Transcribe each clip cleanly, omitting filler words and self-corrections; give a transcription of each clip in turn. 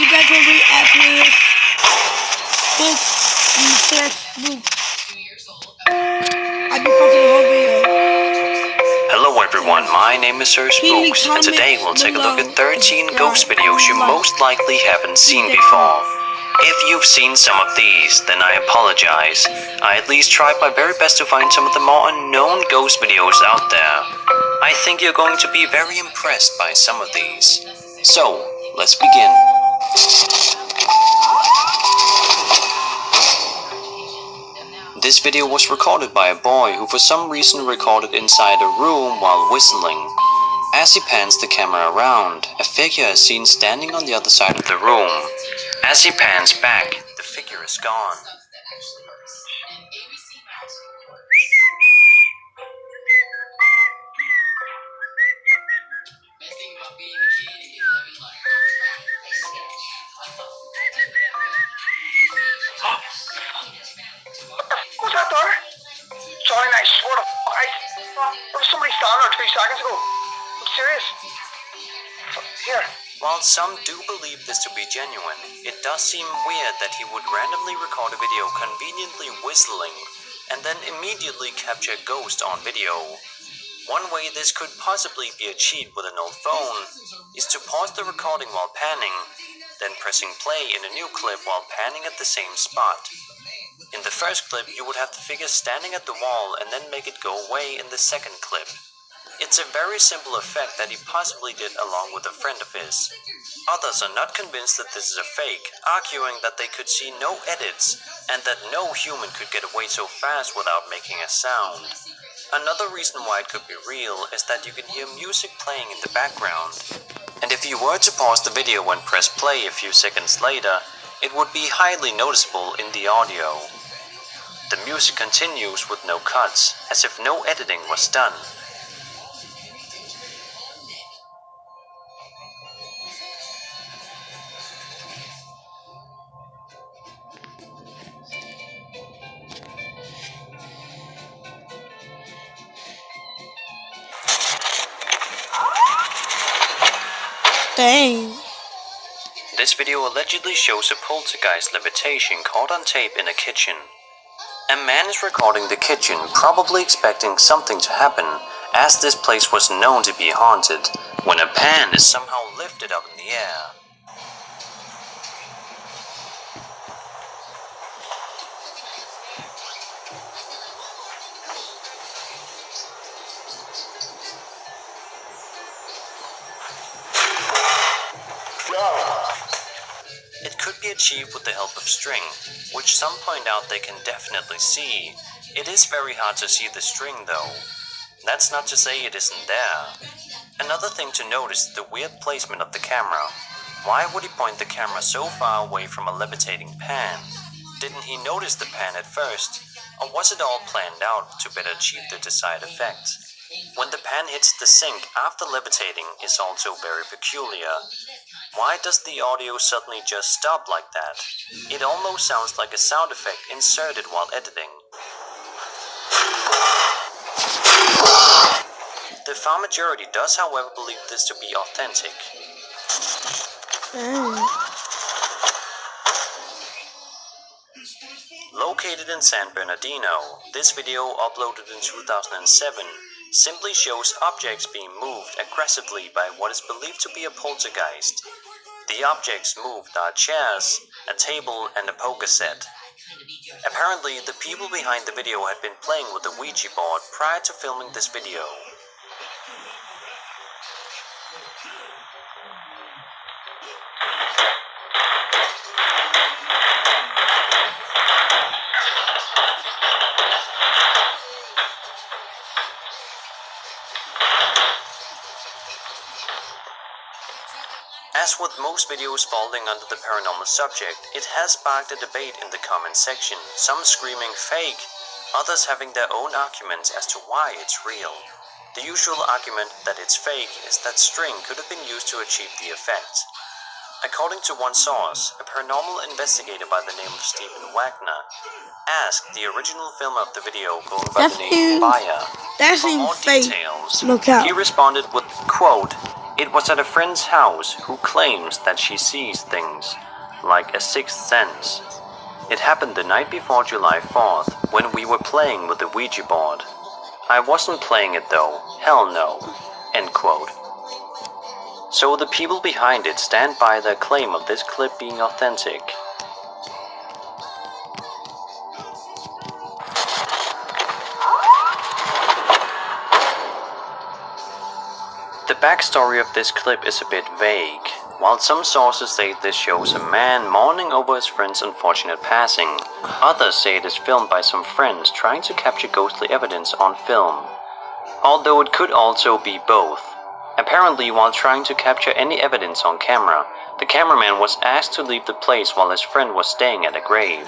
you guys will react to this book in the first book. I've been posting the whole video. Hello everyone, my name is Sir Spooks, and today we'll take a look at 13 ghost videos you most likely haven't seen before. If you've seen some of these, then I apologize. I at least tried my very best to find some of the more unknown ghost videos out there. I think you're going to be very impressed by some of these. So, let's begin. This video was recorded by a boy who for some reason recorded inside a room while whistling. As he pans the camera around, a figure is seen standing on the other side of the room. As he pans back, the figure is gone. What's that there? Sorry, I swear to there was somebody standing there 2 seconds ago. I'm serious. Here. While some do believe this to be genuine, it does seem weird that he would randomly record a video conveniently whistling and then immediately capture a ghost on video. One way this could possibly be achieved with an old phone is to pause the recording while panning, then pressing play in a new clip while panning at the same spot. In the first clip, you would have the figure standing at the wall and then make it go away in the second clip. It's a very simple effect that he possibly did along with a friend of his. Others are not convinced that this is a fake, arguing that they could see no edits and that no human could get away so fast without making a sound. Another reason why it could be real is that you can hear music playing in the background. And if you were to pause the video and press play a few seconds later, it would be highly noticeable in the audio. The music continues with no cuts, as if no editing was done. Dang. This video allegedly shows a poltergeist levitation caught on tape in a kitchen. A man is recording the kitchen, probably expecting something to happen, as this place was known to be haunted, when a pan is somehow lifted up in the air. It could be achieved with the help of string, which some point out they can definitely see. It is very hard to see the string though. That's not to say it isn't there. Another thing to notice is the weird placement of the camera. Why would he point the camera so far away from a levitating pan? Didn't he notice the pan at first? Or was it all planned out to better achieve the desired effect? When the pan hits the sink after levitating is also very peculiar. Why does the audio suddenly just stop like that? It almost sounds like a sound effect inserted while editing. The far majority does, however, believe this to be authentic. Located in San Bernardino, this video, uploaded in 2007, simply shows objects being moved aggressively by what is believed to be a poltergeist. The objects moved are chairs, a table, and a poker set. Apparently, the people behind the video had been playing with the Ouija board prior to filming this video. As with most videos falling under the paranormal subject, it has sparked a debate in the comment section, some screaming fake, others having their own arguments as to why it's real. The usual argument that it's fake is that string could have been used to achieve the effect. According to one source, a paranormal investigator by the name of Stephen Wagner asked the original filmer of the video, going by the name Baya, for more details. Look out. He responded with, quote, It was at a friend's house who claims that she sees things, like a sixth sense. It happened the night before July 4th, when we were playing with the Ouija board. I wasn't playing it though, hell no. End quote. So the people behind it stand by their claim of this clip being authentic. The backstory of this clip is a bit vague. While some sources say this shows a man mourning over his friend's unfortunate passing, others say it is filmed by some friends trying to capture ghostly evidence on film. Although it could also be both. Apparently, while trying to capture any evidence on camera, the cameraman was asked to leave the place while his friend was staying at a grave.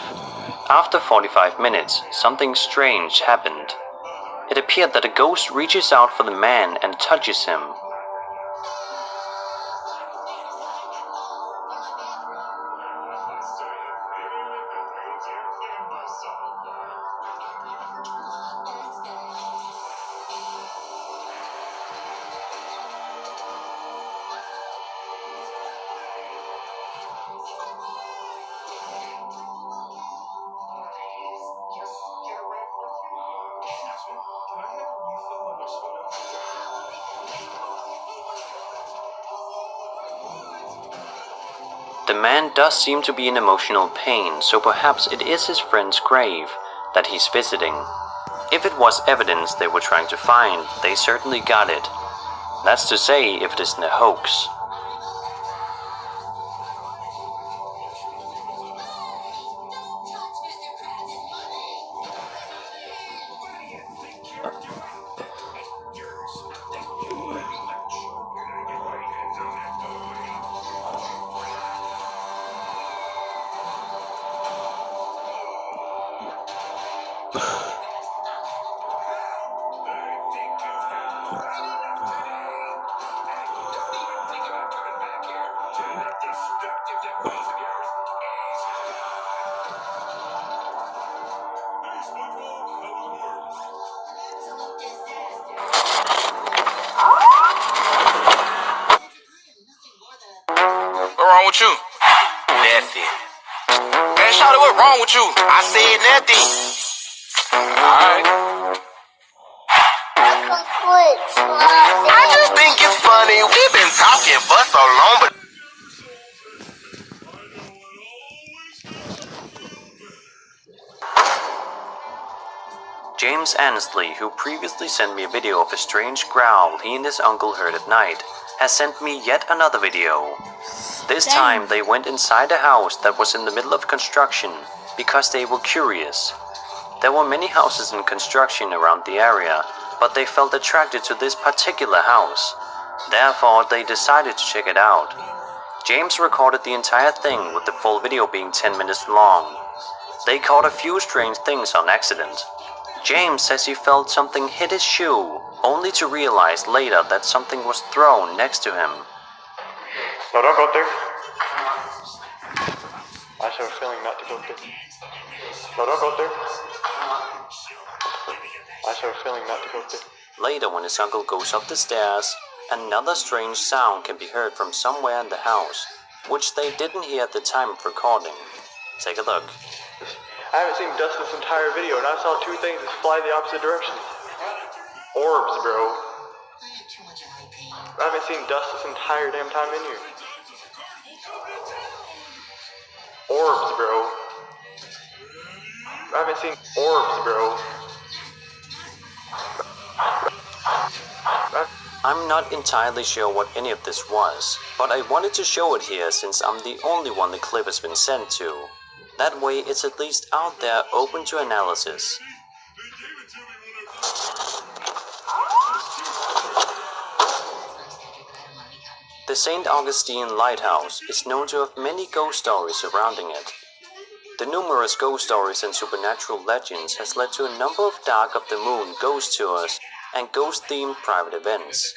After 45 minutes, something strange happened. It appeared that a ghost reaches out for the man and touches him. The man does seem to be in emotional pain, so perhaps it is his friend's grave that he's visiting. If it was evidence they were trying to find, they certainly got it. That's to say, if it isn't a hoax. What wrong with you? Nothing. Man, Shawty, what wrong with you? I said nothing. Alright. I just think it's funny. We've been talking for so long, but James Annesley, who previously sent me a video of a strange growl he and his uncle heard at night, has sent me yet another video. This time they went inside a house that was in the middle of construction because they were curious. There were many houses in construction around the area, but they felt attracted to this particular house. Therefore, they decided to check it out. James recorded the entire thing, with the full video being 10 minutes long. They caught a few strange things on accident. James says he felt something hit his shoe, only to realize later that something was thrown next to him. No, don't go up there. I just have a feeling not to go up there. No, don't go up there. I just have a feeling not to go up there. Later, when his uncle goes up the stairs, another strange sound can be heard from somewhere in the house, which they didn't hear at the time of recording. Take a look. I haven't seen dust this entire video, and I saw two things that fly the opposite direction. Orbs, bro. I haven't seen dust this entire damn time in here. Orbs, bro. I haven't seen orbs, bro. I'm not entirely sure what any of this was, but I wanted to show it here since I'm the only one the clip has been sent to. That way it's at least out there open to analysis. The St. Augustine Lighthouse is known to have many ghost stories surrounding it. The numerous ghost stories and supernatural legends has led to a number of Dark of the Moon ghost tours and ghost-themed private events.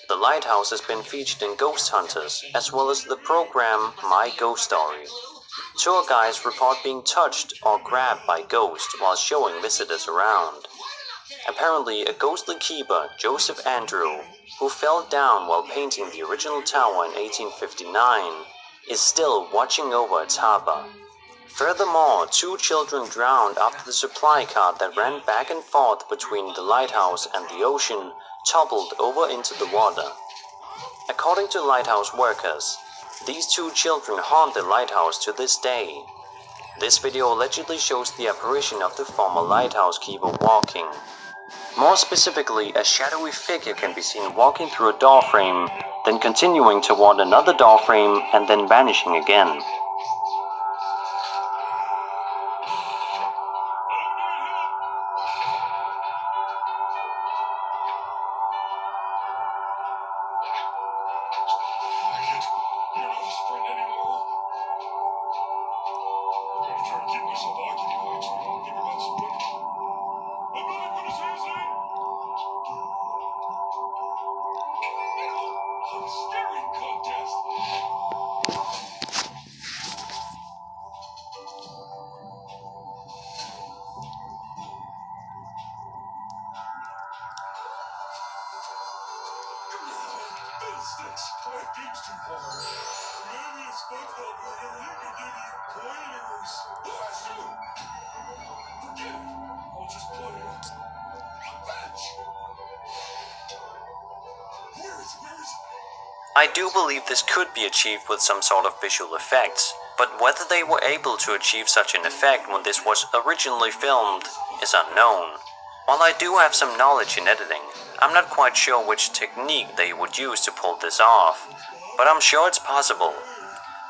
The lighthouse has been featured in Ghost Hunters, as well as the program My Ghost Story. Tour guides report being touched or grabbed by ghosts while showing visitors around. Apparently, a ghostly keeper, Joseph Andrew, who fell down while painting the original tower in 1859, is still watching over its harbor. Furthermore, 2 children drowned after the supply cart that ran back and forth between the lighthouse and the ocean toppled over into the water. According to lighthouse workers, these 2 children haunt the lighthouse to this day. This video allegedly shows the apparition of the former lighthouse keeper walking. More specifically, a shadowy figure can be seen walking through a doorframe, then continuing toward another doorframe and then vanishing again. I do believe this could be achieved with some sort of visual effects, but whether they were able to achieve such an effect when this was originally filmed is unknown. While I do have some knowledge in editing, I'm not quite sure which technique they would use to pull this off, but I'm sure it's possible.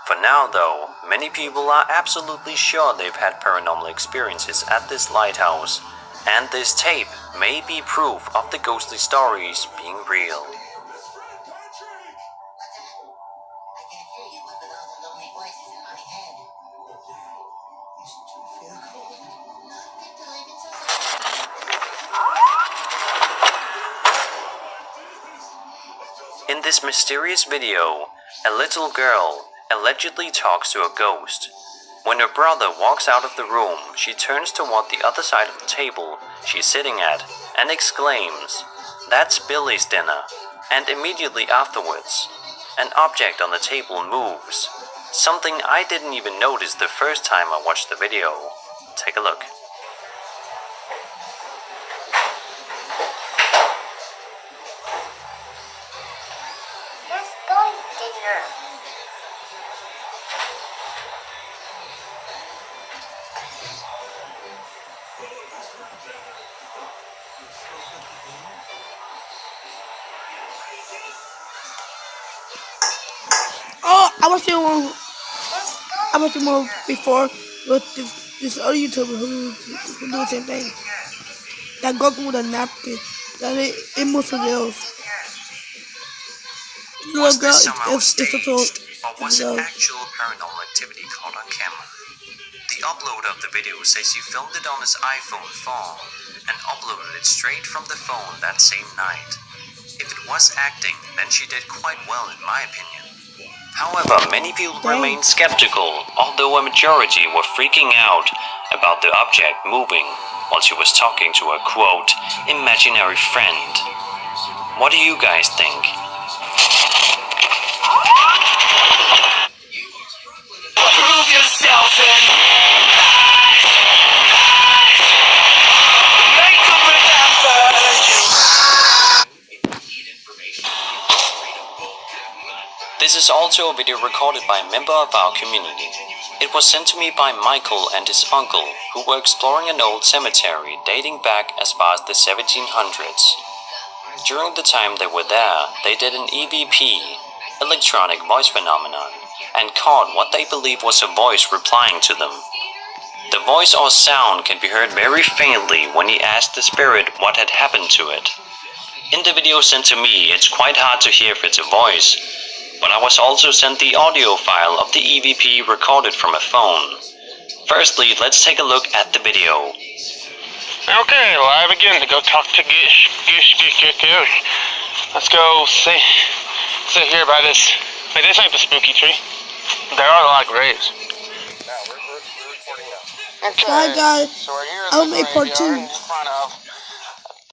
For now though, many people are absolutely sure they've had paranormal experiences at this lighthouse, and this tape may be proof of the ghostly stories being real. In this mysterious video, a little girl allegedly talks to a ghost. When her brother walks out of the room, she turns toward the other side of the table she's sitting at and exclaims, "That's Billy's dinner," and immediately afterwards, an object on the table moves, something I didn't even notice the first time I watched the video. Take a look. Oh, I watched the one before with this other YouTuber who do the same thing. That Goku with a napkin. That it moves with else. Was this somehow staged, or was it actual paranormal activity caught on camera? The uploader of the video says he filmed it on his iPhone 4 and uploaded it straight from the phone that same night. If it was acting, then she did quite well in my opinion. However, many people remained skeptical, although a majority were freaking out about the object moving while she was talking to a, quote, imaginary friend. What do you guys think? Prove yourself in make them remember you. This is also a video recorded by a member of our community. It was sent to me by Michael and his uncle, who were exploring an old cemetery dating back as far as the 1700s. During the time they were there, they did an EVP, electronic voice phenomenon, and caught what they believed was a voice replying to them. The voice or sound can be heard very faintly when he asked the spirit what had happened to it. In the video sent to me, it's quite hard to hear if it's a voice, but I was also sent the audio file of the EVP recorded from a phone. Firstly, let's take a look at the video. Okay, live again to go talk to Gish. Let's go sit here by this. Wait, this ain't the spooky tree. There are a lot of graves. Bye guys. So we're here in I'll the make part 2. graveyard.